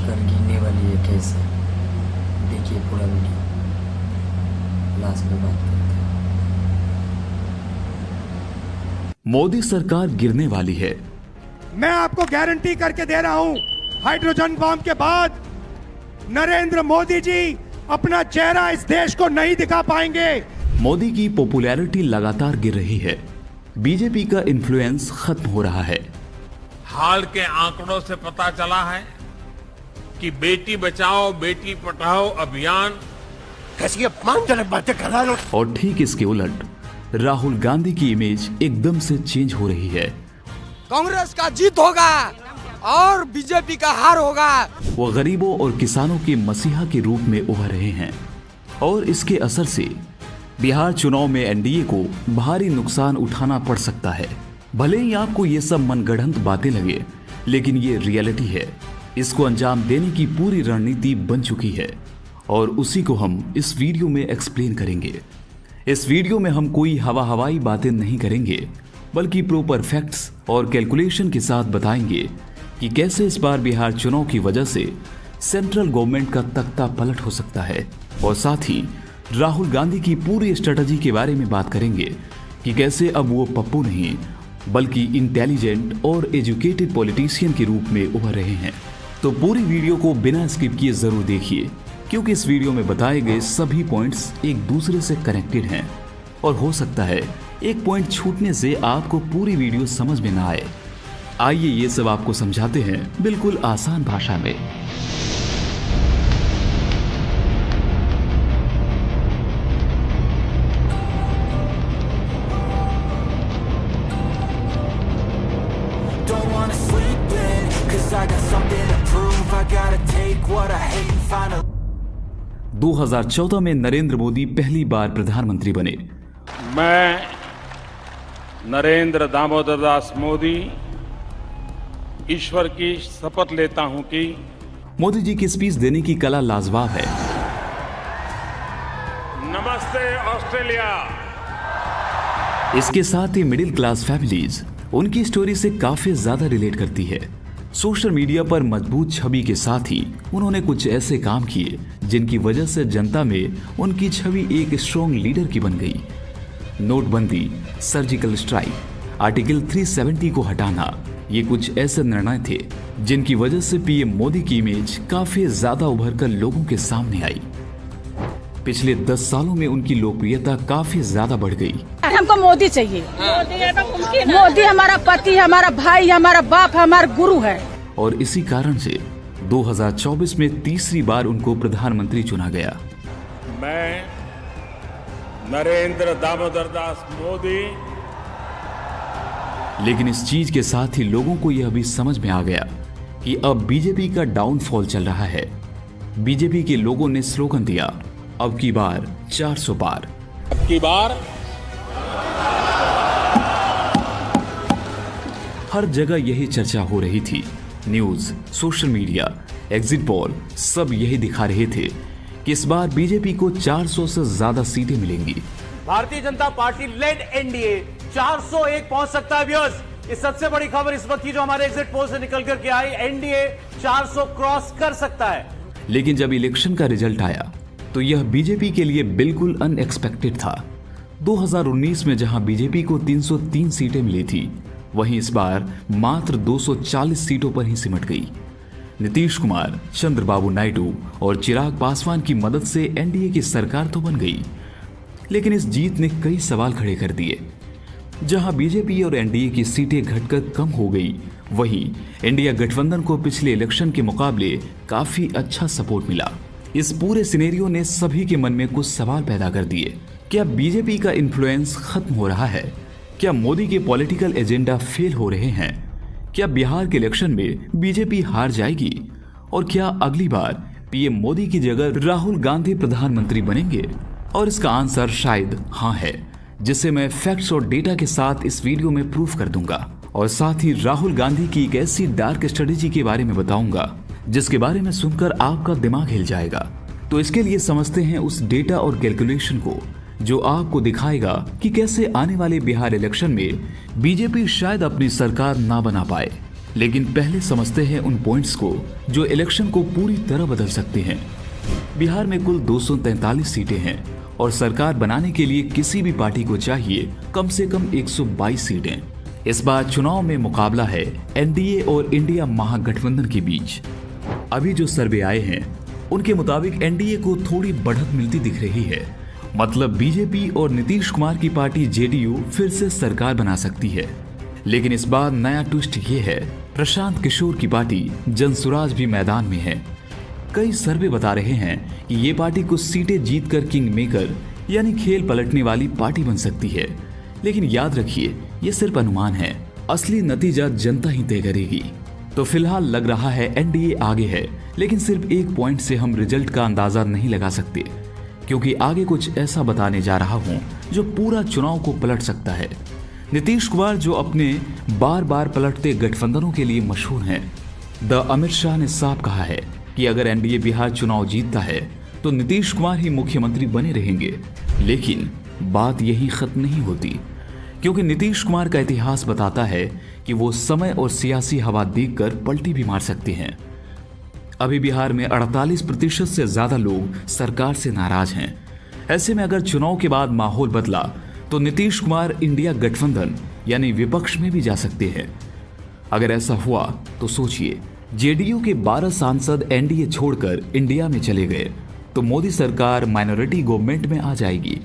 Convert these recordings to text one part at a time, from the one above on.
सरकार गिरने वाली है कैसे, देखिए पूरा वीडियो, लास्ट में बात करते हैं। मोदी सरकार गिरने वाली है। मैं आपको गारंटी करके दे रहा हूं, हाइड्रोजन बम के बाद नरेंद्र मोदी जी अपना चेहरा इस देश को नहीं दिखा पाएंगे। मोदी की पॉपुलैरिटी लगातार गिर रही है। बीजेपी का इन्फ्लुएंस खत्म हो रहा है। हाल के आंकड़ों से पता चला है कि बेटी बचाओ बेटी पढ़ाओ अभियान कैसी अपमानजनक बातें कर रहा है। और ठीक इसके उलट राहुल गांधी की इमेज एकदम से चेंज हो रही है। कांग्रेस का जीत होगा और बीजेपी का हार होगा। वो गरीबों और किसानों के मसीहा के रूप में उभर रहे हैं और इसके असर से बिहार चुनाव में एनडीए को भारी नुकसान उठाना पड़ सकता है। भले ही आपको ये सब मनगढ़ंत बातें लगे, लेकिन ये रियलिटी है। इसको अंजाम देने की पूरी रणनीति बन चुकी है और उसी को हम इस वीडियो में एक्सप्लेन करेंगे। इस वीडियो में हम कोई हवाई बातें नहीं करेंगे, बल्कि प्रॉपर फैक्ट्स और कैलकुलेशन के साथ बताएंगे कि कैसे इस बार बिहार चुनाव की वजह से सेंट्रल गवर्नमेंट का तख्ता पलट हो सकता है। और साथ ही राहुल गांधी की पूरी स्ट्रेटजी के बारे में बात करेंगे कि कैसे अब वो पप्पू नहीं बल्कि इंटेलिजेंट और एजुकेटेड पॉलिटिशियन के रूप में उभर रहे हैं। तो पूरी वीडियो को बिना स्किप किए जरूर देखिए, क्योंकि इस वीडियो में बताए गए सभी पॉइंट्स एक दूसरे से कनेक्टेड हैं और हो सकता है एक पॉइंट छूटने से आपको पूरी वीडियो समझ में ना आए। आइए ये सब आपको समझाते हैं बिल्कुल आसान भाषा में। Don't wanna sleep in, 'cause I got something to prove. I gotta take what I hate and find a 2014 में नरेंद्र मोदी पहली बार प्रधानमंत्री बने। मैं नरेंद्र दामोदर दास मोदी ईश्वर की शपथ लेता हूं कि मोदी जी की स्पीच देने की कला लाजवाब है। नमस्ते ऑस्ट्रेलिया। इसके साथ ही मिडिल क्लास फैमिलीज उनकी स्टोरी से काफी ज्यादा रिलेट करती है। सोशल मीडिया पर मजबूत छवि के साथ ही उन्होंने कुछ ऐसे काम किए जिनकी वजह से जनता में उनकी छवि एक स्ट्रॉन्ग लीडर की बन गई। नोटबंदी, सर्जिकल स्ट्राइक, आर्टिकल 370 को हटाना, ये कुछ ऐसे निर्णय थे जिनकी वजह से पीएम मोदी की इमेज काफी ज्यादा उभरकर लोगों के सामने आई। पिछले 10 सालों में उनकी लोकप्रियता काफी ज्यादा बढ़ गई। हमको मोदी चाहिए। मोदी हमारा पति, हमारा भाई, हमारा बाप, हमारा गुरु है। और इसी कारण से 2024 में तीसरी बार उनको प्रधानमंत्री चुना गया। मैं नरेंद्र दामोदर दास मोदी। लेकिन इस चीज के साथ ही लोगों को यह भी समझ में आ गया कि अब बीजेपी का डाउनफॉल चल रहा है। बीजेपी के लोगों ने स्लोगन दिया, अब की बार 400 पार। अब की बार हर जगह यही चर्चा हो रही थी। News, social media, exit poll सब यही दिखा रहे थे कि इस बार बीजेपी को 400 से ज्यादा सीटें मिलेंगी। Bharatiya Janata party lead NDA 401 पहुंच सकता है। व्यूअर्स, ये सबसे बड़ी खबर इस वक्त की जो हमारे एग्जिट पोल से निकल करके आई, एनडीए 400 क्रॉस कर सकता है। लेकिन जब इलेक्शन का रिजल्ट आया तो यह बीजेपी के लिए बिल्कुल अनएक्सपेक्टेड था। 2019 में जहां बीजेपी को 303 सीटें मिली थी, वहीं इस बार मात्र 240 सीटों पर ही सिमट गई। नीतीश कुमार, चंद्रबाबू नायडू और चिराग पासवान की मदद से एनडीए की सरकार तो बन गई, लेकिन इस जीत ने कई सवाल खड़े कर दिए। जहां बीजेपी और एनडीए की सीटें घटकर कम हो गई, वहीं इंडिया गठबंधन को पिछले इलेक्शन के मुकाबले काफी अच्छा सपोर्ट मिला। इस पूरे सिनेरियो ने सभी के मन में कुछ सवाल पैदा कर दिए। क्या बीजेपी का इन्फ्लुएंस खत्म हो रहा है? क्या मोदी के पॉलिटिकल एजेंडा फेल हो रहे हैं? क्या बिहार के इलेक्शन में बीजेपी हार जाएगी? और क्या अगली बार पीएम मोदी की जगह राहुल गांधी प्रधानमंत्री बनेंगे? और इसका आंसर शायद हाँ है, जिसे मैं फैक्ट्स और डेटा के साथ इस वीडियो में प्रूफ कर दूंगा। और साथ ही राहुल गांधी की एक ऐसी डार्क स्ट्रेटेजी के बारे में बताऊंगा जिसके बारे में सुनकर आपका दिमाग हिल जाएगा। तो इसके लिए समझते हैं उस डेटा और कैलकुलेशन को जो आपको दिखाएगा कि कैसे आने वाले बिहार इलेक्शन में बीजेपी शायद अपनी सरकार ना बना पाए। लेकिन पहले समझते हैं उन पॉइंट्स को जो इलेक्शन को पूरी तरह बदल सकते हैं। बिहार में कुल 243 सीटें हैं और सरकार बनाने के लिए किसी भी पार्टी को चाहिए कम से कम 122 सीटें। इस बार चुनाव में मुकाबला है एनडीए और इंडिया महागठबंधन के बीच। अभी जो सर्वे आए हैं उनके मुताबिक एनडीए को थोड़ी बढ़त मिलती दिख रही है। मतलब बीजेपी और नीतीश कुमार की पार्टी जेडीयू फिर से सरकार बना सकती है। लेकिन इस बार नया ट्विस्ट ये है, प्रशांत किशोर की पार्टी जनसुराज भी मैदान में है। कई सर्वे बता रहे हैं कि ये पार्टी कुछ सीटें जीतकर किंग मेकर यानी खेल पलटने वाली पार्टी बन सकती है। लेकिन याद रखिए, ये सिर्फ अनुमान है, असली नतीजा जनता ही तय करेगी। तो फिलहाल लग रहा है एनडीए आगे है, लेकिन सिर्फ एक पॉइंट से हम रिजल्ट का अंदाजा नहीं लगा सकते, क्योंकि आगे कुछ ऐसा बताने जा रहा हूं जो पूरा चुनाव को पलट सकता है। नीतीश कुमार जो अपने बार बार पलटते गठबंधनों के लिए मशहूर हैं, अमित शाह ने साफ कहा है कि अगर एनडीए बिहार चुनाव जीतता है तो नीतीश कुमार ही मुख्यमंत्री बने रहेंगे। लेकिन बात यही खत्म नहीं होती, क्योंकि नीतीश कुमार का इतिहास बताता है कि वो समय और सियासी हवा देखकर पलटी भी मार सकते हैं। अभी बिहार में 48% से ज्यादा लोग सरकार से नाराज हैं। ऐसे में अगर चुनाव के बाद माहौल बदला तो नीतीश कुमार इंडिया गठबंधन यानी विपक्ष में भी जा सकते हैं। अगर ऐसा हुआ तो सोचिए, जेडीयू के 12 सांसद एनडीए छोड़कर इंडिया में चले गए तो मोदी सरकार माइनॉरिटी गवर्नमेंट में आ जाएगी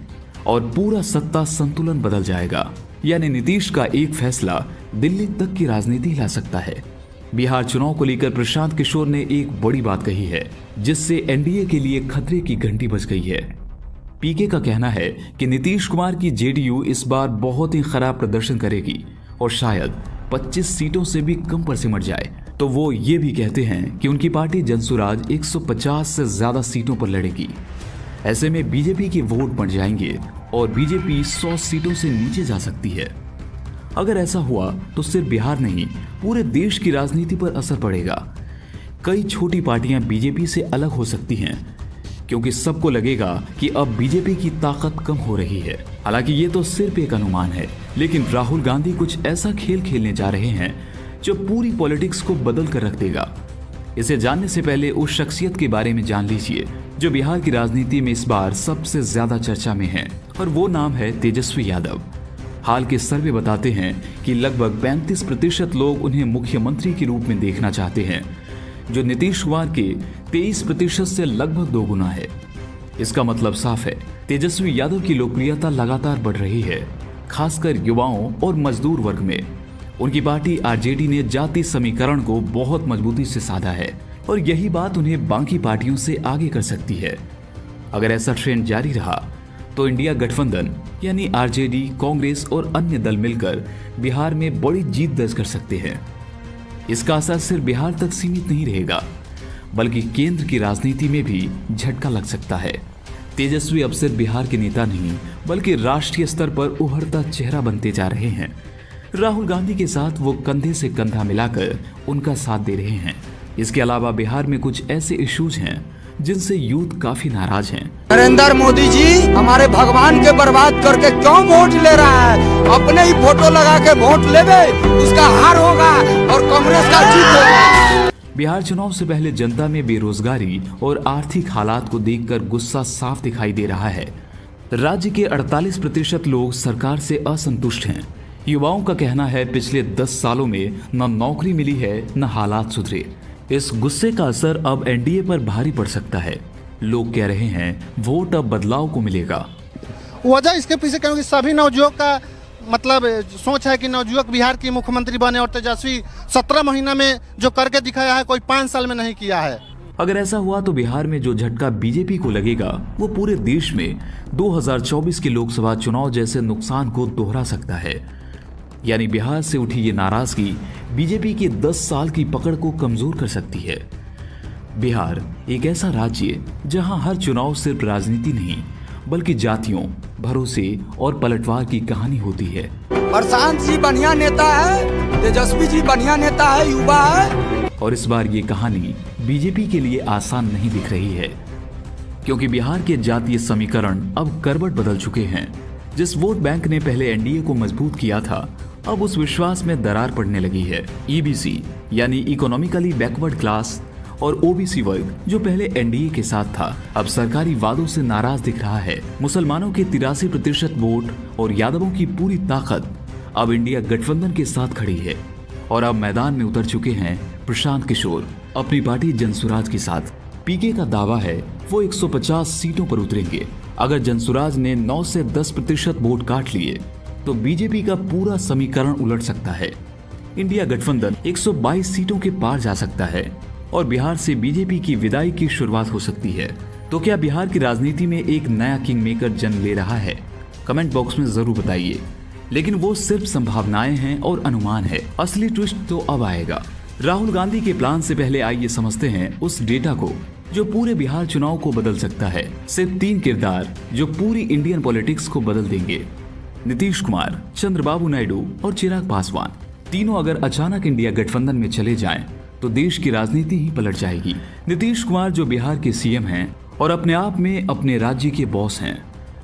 और पूरा सत्ता संतुलन बदल जाएगा। यानी नीतीश का एक फैसला दिल्ली तक की राजनीति हिला सकता है। बिहार चुनाव को लेकर प्रशांत किशोर ने एक बड़ी बात कही है, जिससे एनडीए के लिए खतरे की घंटी बज गई है। पीके का कहना है कि नीतीश कुमार की जेडीयू इस बार बहुत ही खराब प्रदर्शन करेगी और शायद 25 सीटों से भी कम पर सिमट जाए। तो वो ये भी कहते हैं कि उनकी पार्टी जनसुराज 150 से ज्यादा सीटों पर लड़ेगी। ऐसे में बीजेपी के वोट बढ़ जाएंगे और बीजेपी 100 सीटों से नीचे जा सकती है। अगर ऐसा हुआ तो सिर्फ बिहार नहीं, पूरे देश की राजनीति पर असर पड़ेगा। कई छोटी पार्टियां बीजेपी से अलग हो सकती हैं, क्योंकि सबको लगेगा कि अब बीजेपी की ताकत कम हो रही है। हालांकि ये तो सिर्फ एक अनुमान है, लेकिन राहुल गांधी कुछ ऐसा खेल खेलने जा रहे हैं जो पूरी पॉलिटिक्स को बदल कर रख देगा। इसे जानने से पहले उस शख्सियत के बारे में जान लीजिए जो बिहार की राजनीति में इस बार सबसे ज्यादा चर्चा में है, और वो नाम है तेजस्वी यादव। हाल के सर्वे बताते हैं कि लगभग 35% लोग उन्हें मुख्यमंत्री के रूप में देखना चाहते हैं, जो नीतीश कुमार के 23% से लगभग 2 गुना है। इसका मतलब साफ है, तेजस्वी यादव की लोकप्रियता लगातार बढ़ रही है, खासकर युवाओं और मजदूर वर्ग में। उनकी पार्टी आरजेडी ने जाति समीकरण को बहुत मजबूती से साधा है और यही बात उन्हें बाकी पार्टियों से आगे कर सकती है। अगर ऐसा ट्रेंड जारी रहा तो इंडिया गठबंधन यानी आरजेडी, कांग्रेस और अन्य दल मिलकर बिहार में बड़ी जीत दर्ज कर सकते हैं। इसका असर सिर्फ बिहार तक सीमित नहीं रहेगा, बल्कि केंद्र की राजनीति में भी झटका लग सकता है। तेजस्वी अब सिर्फ बिहार के नेता नहीं, बल्कि राष्ट्रीय स्तर पर उभरता चेहरा बनते जा रहे हैं। राहुल गांधी के साथ वो कंधे से कंधा मिलाकर उनका साथ दे रहे हैं। इसके अलावा बिहार में कुछ ऐसे इश्यूज हैं जिनसे यूथ काफी नाराज हैं। नरेंद्र मोदी जी हमारे भगवान के बर्बाद करके क्यों वोट ले रहा है? अपने ही फोटो लगा के वोट लेवे, उसका हार होगा और कांग्रेस का जीत होगा। बिहार चुनाव से पहले जनता में बेरोजगारी और आर्थिक हालात को देखकर गुस्सा साफ दिखाई दे रहा है। राज्य के 48% लोग सरकार से असंतुष्ट हैं। युवाओं का कहना है पिछले 10 सालों में न नौकरी मिली है न हालात सुधरे। इस गुस्से का असर अब एनडीए पर भारी पड़ सकता है। लोग कह रहे हैं वोट अब बदलाव को मिलेगा। वजह इसके पीछे क्योंकि सभी नवयुवक का मतलब सोच है कि नवयुवक बिहार की मुख्यमंत्री बने और तेजस्वी 17 महीना में जो करके दिखाया है कोई 5 साल में नहीं किया है। अगर ऐसा हुआ तो बिहार में जो झटका बीजेपी को लगेगा वो पूरे देश में 2024 के लोकसभा चुनाव जैसे नुकसान को दोहरा सकता है। यानी बिहार से उठी ये नाराजगी बीजेपी के 10 साल की पकड़ को कमजोर कर सकती है। बिहार एक ऐसा राज्य जहां हर चुनाव सिर्फ राजनीति नहीं बल्कि जातियों, भरोसे और पलटवार की कहानी होती है। प्रशांत जी बढ़िया नेता है, तेजस्वी जी बढ़िया नेता है, युवा है। और इस बार ये कहानी बीजेपी के लिए आसान नहीं दिख रही है, क्योंकि बिहार के जातीय समीकरण अब करवट बदल चुके हैं। जिस वोट बैंक ने पहले एनडीए को मजबूत किया था अब उस विश्वास में दरार पड़ने लगी है। ईबीसी यानी इकोनॉमिकली बैकवर्ड क्लास और ओबीसी वर्ग जो पहले एनडीए के साथ था, अब सरकारी वादों से नाराज दिख रहा है। मुसलमानों के 83% वोट और यादवों की पूरी ताकत अब इंडिया गठबंधन के साथ खड़ी है और अब मैदान में उतर चुके हैं प्रशांत किशोर अपनी पार्टी जनसुराज के साथ। पीके का दावा है वो 150 सीटों पर उतरेंगे। अगर जनसुराज ने 9 से 10% वोट काट लिए तो बीजेपी का पूरा समीकरण उलट सकता है। इंडिया गठबंधन 122 सीटों के पार जा सकता है और बिहार से बीजेपी की विदाई की शुरुआत हो सकती है। तो क्या बिहार की राजनीति में एक नया किंग मेकर जन्म ले रहा है? कमेंट बॉक्स में जरूर बताइए। लेकिन वो सिर्फ संभावनाएं हैं और अनुमान है, असली ट्विस्ट तो अब आएगा। राहुल गांधी के प्लान से पहले आइए समझते हैं उस डेटा को जो पूरे बिहार चुनाव को बदल सकता है। सिर्फ 3 किरदार जो पूरी इंडियन पॉलिटिक्स को बदल देंगे। नीतीश कुमार, चंद्रबाबू नायडू और चिराग पासवान, तीनों अगर अचानक इंडिया गठबंधन में चले जाएं तो देश की राजनीति ही पलट जाएगी। नीतीश कुमार जो बिहार के सीएम हैं और अपने आप में अपने राज्य के बॉस हैं,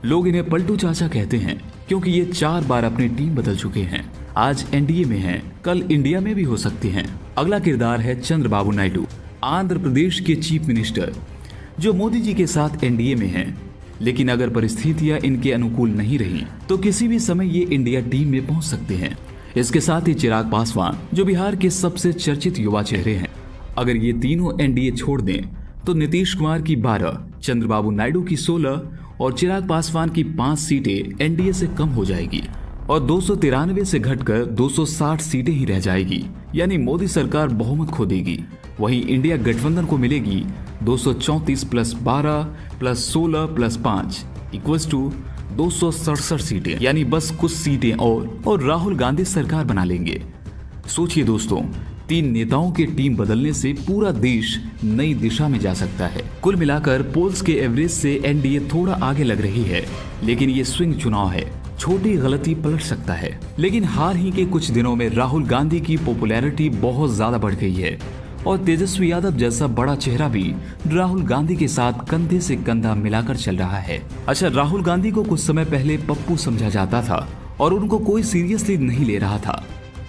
लोग इन्हें पलटू चाचा कहते हैं क्योंकि ये 4 बार अपनी टीम बदल चुके हैं। आज एनडीए में हैं, कल इंडिया में भी हो सकते हैं। अगला किरदार है चंद्रबाबू नायडू, आंध्र प्रदेश के चीफ मिनिस्टर जो मोदी जी के साथ एनडीए में हैं, लेकिन अगर परिस्थितियां इनके अनुकूल नहीं रही तो किसी भी समय ये इंडिया टीम में पहुंच सकते हैं। इसके साथ ही चिराग पासवान जो बिहार के सबसे चर्चित युवा चेहरे हैं। अगर ये तीनों एनडीए छोड़ दें तो नीतीश कुमार की 12, चंद्रबाबू नायडू की 16 और चिराग पासवान की 5 सीटें एनडीए से कम हो जाएगी और 293 से घटकर 260 सीटें ही रह जाएगी, यानी मोदी सरकार बहुमत खो देगी। वहीं इंडिया गठबंधन को मिलेगी 234 + 12 + 16 + 5 = 267 सीटें, यानी बस कुछ सीटें और राहुल गांधी सरकार बना लेंगे। सोचिए दोस्तों, 3 नेताओं के टीम बदलने से पूरा देश नई दिशा में जा सकता है। कुल मिलाकर पोल्स के एवरेज से एनडीए थोड़ा आगे लग रही है, लेकिन ये स्विंग चुनाव है, छोटी गलती पलट सकता है। लेकिन हाल ही के कुछ दिनों में राहुल गांधी की पॉपुलैरिटी बहुत ज्यादा बढ़ गई है और तेजस्वी यादव जैसा बड़ा चेहरा भी राहुल गांधी के साथ कंधे से कंधा मिलाकर चल रहा है। अच्छा, राहुल गांधी को कुछ समय पहले पप्पू समझा जाता था और उनको कोई सीरियसली नहीं ले रहा था।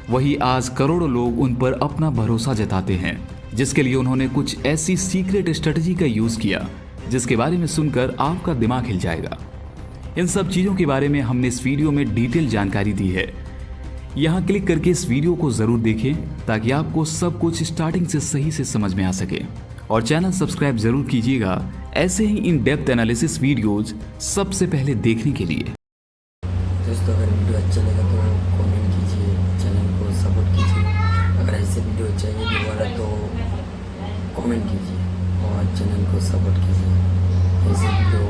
वही आज करोड़ों लोग उन पर अपना भरोसा जताते हैं, जिसके लिए उन्होंने कुछ ऐसी सीक्रेट स्ट्रेटजी का यूज किया जिसके बारे में सुनकर आपका दिमाग हिल जाएगा। इन सब चीजों के बारे में हमने इस वीडियो में डिटेल जानकारी दी है। यहाँ क्लिक करके इस वीडियो को जरूर देखें ताकि आपको सब कुछ स्टार्टिंग से सही से समझ में आ सके, और चैनल सब्सक्राइब जरूर कीजिएगा ऐसे ही इन डेप्थ एनालिसिस वीडियोज सबसे पहले देखने के लिए। दोस्तों, अगर वीडियो अच्छा लगा तो कमेंट कीजिए, चैनल को सपोर्ट कीजिए। अगर ऐसे वीडियो चाहिए दोबारा तो कमेंट कीजिए और चैनल को सपोर्ट कीजिए। ऐसे वीडियो